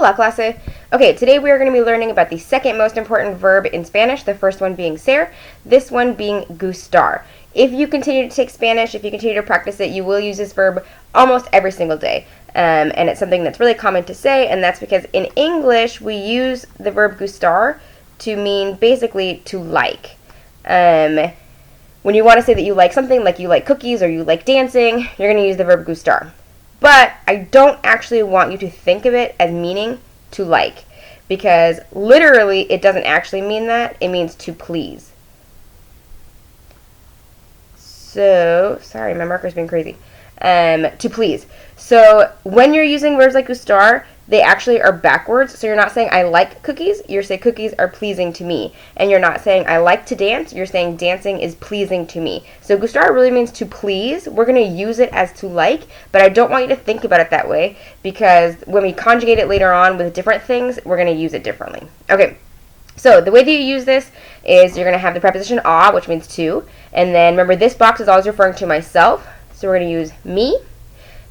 Hola, clase. Okay, today we are going to be learning about the second most important verb in Spanish, the first one being ser, this one being gustar. If you continue to take Spanish, if you continue to practice it, you will use this verb almost every single day. And it's something that's really common to say, and that's because in English we use the verb gustar to mean basically to like. When you want to say that you like something, like you like cookies or you like dancing, you're going to use the verb gustar. But I don't actually want you to think of it as meaning to like, because literally it doesn't actually mean that. It means to please. So, sorry, my marker's been crazy. To please. So when you're using verbs like gustar, they actually are backwards. So you're not saying I like cookies, you're saying cookies are pleasing to me. And you're not saying I like to dance, you're saying dancing is pleasing to me. So gustar really means to please. We're going to use it as to like, but I don't want you to think about it that way, because when we conjugate it later on with different things, we're going to use it differently. Okay. So the way that you use this is you're going to have the preposition a, which means to, and then remember this box is always referring to myself, so we're going to use me.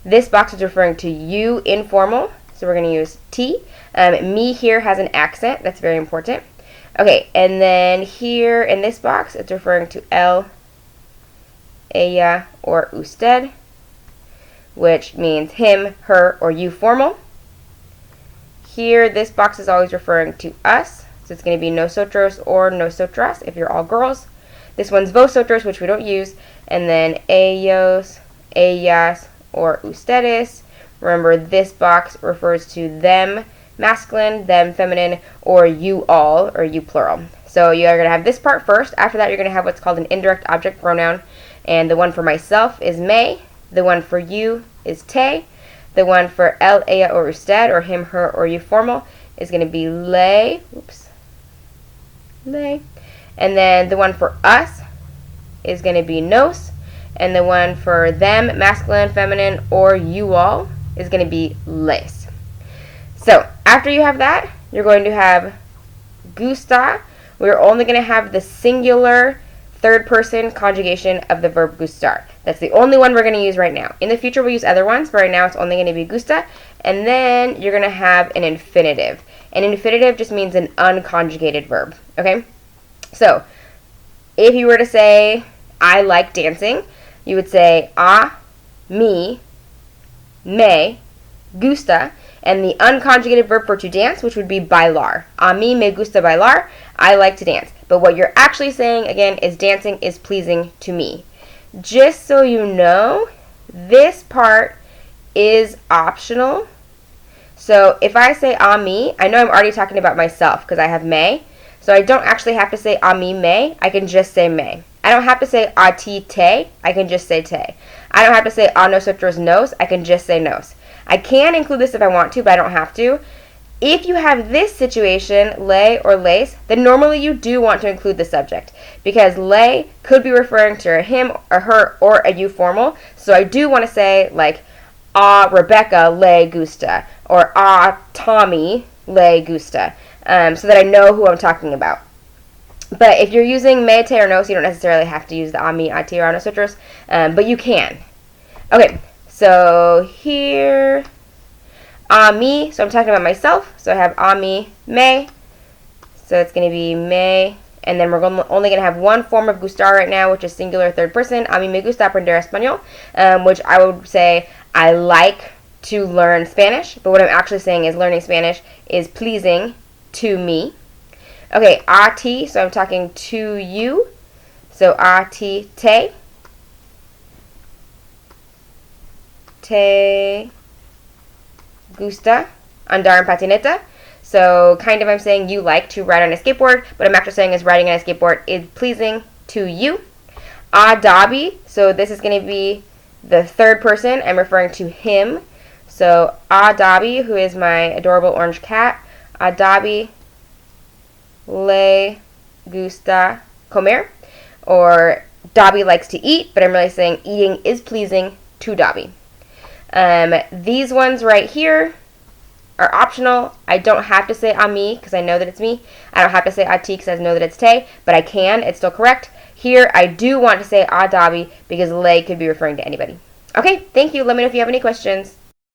This box is referring to you, informal, so we're going to use t. Me here has an accent, that's very important. Okay, and then here in this box, it's referring to él, ella, or usted, which means him, her, or you, formal. Here, this box is always referring to us, so it's going to be nosotros or nosotras if you're all girls. This one's vosotros, which we don't use, and then ellos, ellas, or ustedes. Remember, this box refers to them, masculine, them, feminine, or you all, or you plural. So you're going to have this part first. After that, you're going to have what's called an indirect object pronoun, and the one for myself is me, the one for you is te, the one for él, ella, or usted, or him, her, or you, formal, is going to be le, and then the one for us is going to be nos, and the one for them, masculine, feminine, or you all, is going to be les. So after you have that, you're going to have gusta. We're only going to have the singular third person conjugation of the verb gustar. That's the only one we're going to use right now. In the future we'll use other ones, but right now it's only going to be gusta. And then you're going to have an infinitive. An infinitive just means an unconjugated verb. Okay? So if you were to say I like dancing, you would say a mí me gusta, and the unconjugated verb for to dance, which would be bailar. A mí me gusta bailar. I like to dance. But what you're actually saying, again, is dancing is pleasing to me. Just so you know, this part is optional. So if I say a mí, I know I'm already talking about myself because I have me. So I don't actually have to say a mí me. I can just say me. I don't have to say a ti te. I can just say te. I don't have to say a nosotros nos. I can just say nos. I can include this if I want to, but I don't have to. If you have this situation, le or les, then normally you do want to include the subject, because le could be referring to a him or her or a you formal. So I do want to say like a Rebecca le gusta or a Tommy le gusta, so that I know who I'm talking about. But if you're using me, te, or nos, you don't necessarily have to use the a, mi, a, ti, or a nosotros, but you can. Okay, so here, a mí, so I'm talking about myself, so I have a mí me, so it's going to be me, and then we're only going to have one form of gustar right now, which is singular third person. A mí me gusta aprender español, which I would say I like to learn Spanish, but what I'm actually saying is learning Spanish is pleasing to me. Okay, a ti, so I'm talking to you, so a ti te, te gusta andar en patineta. So kind of I'm saying you like to ride on a skateboard, but I'm actually saying is riding on a skateboard is pleasing to you. A Dobby, so this is going to be the third person. I'm referring to him. So a Dobby, who is my adorable orange cat. A Dobby le gusta comer, or Dobby likes to eat, but I'm really saying eating is pleasing to Dobby. These ones right here are optional. I don't have to say a mí because I know that it's me. I don't have to say a ti because I know that it's te, but I can. It's still correct. Here, I do want to say a Dobby because le could be referring to anybody. Okay, thank you. Let me know if you have any questions.